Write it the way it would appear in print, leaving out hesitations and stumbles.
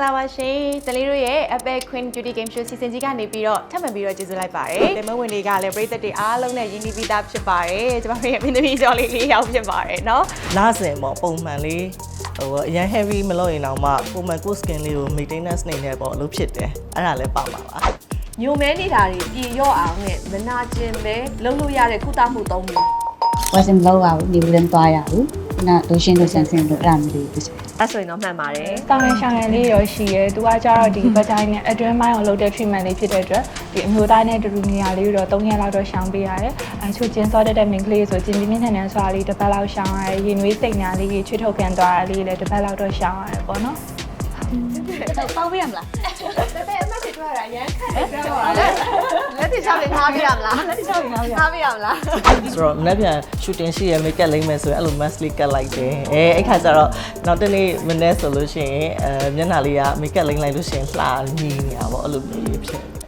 ္ဂလာပါရှင်တလေးတို့ရဲ့ Epic Queen Beauty Game Show စီစဉ်ကြီးကနေပြီးတော့ထပ်မံပြီးတော့ကျေးဇူးလိုက်ပါတယ်။တင်မဝင်တွေကလည်းပရိသတ်တွေအားလုံးနဲ့ရင်းနှီးပြီးသားဖြစ်ပါတယ်။ကျွန်မတို့ရဲ့မင်းသမီးကျော်လေး၄ယောက်ဖြစ်ပါတယ်နော်။ လာစင်ပေါ့ပုံမှန်လေးဟိုအရင် heavy မလုပ်ရင်တော့မှပုံမှန် cool skin လေးကို maintenance နေနေပေါ့လို့ဖြစ်တယ်။အဲ့ဒါလည်းပါပါပါ။ ညိုမဲနေတာတွေပြေရော့အောင်နဲ့မနာကျင်ပဲလုံးလို့ရတဲ့ကုသမှုသုံးမျိုး ဝယ်စင်မလုပ်ရဘူးနေဘူးလည်းသွားရဘူးနာလိုရှင်းလို့ဆန်ဆင်လို့အဲ့ဒါမျိုးတွေဖြစ်တယ် အဲ့ဆိုရင်တော့မှန်ပါတယ် တောင်းရရှောင်းရလေးရောရှိရဲသူကကြတော့ဒီ vagina နဲ့အတွင်းပိုင်းအောင်လုပ်တဲ့ treatment လေးဖြစ်တဲ့အတွက်ဒီအမျိုးသားနဲ့တူတူနေရာလေးတော့3ရက်လောက်တော့ရှောင်ပေးရတယ်အဲချိုကျင်းစောတတ်တဲ့ main ကလေးဆိုကျင်းပြင်းပြင်းထန်ထန်ဆွာလေးတစ်ပတ်လောက်ရှောင်ရတယ်ရင်နွေးစိတ်ညာလေးကြီးချွေးထုတ်ကန်သွားတာလေးလည်းတစ်ပတ်လောက်တော့ရှောင်ရတယ်ပေါ့နော် တော့ပေါင်းပြရမလား လက်တိချောင်းလေးထားပြရမလားလက်တိချောင်းလေးထားပြရမလား ဆိုတော့မနေ့ပြန် shooting ရှိရ makeup လိမ့်မယ်ဆိုရင်အဲ့လို mask လေးကတ်လိုက်တယ်အဲ့ခါကျတော့နောက်တနေ့မနေ့ဆိုလို့ရှိရင်မျက်နှာလေးက makeup လိမ့်လိုက်လို့ရှိရင်လှညီနေတာပေါ့အဲ့လိုမျိုးလေးဖြစ်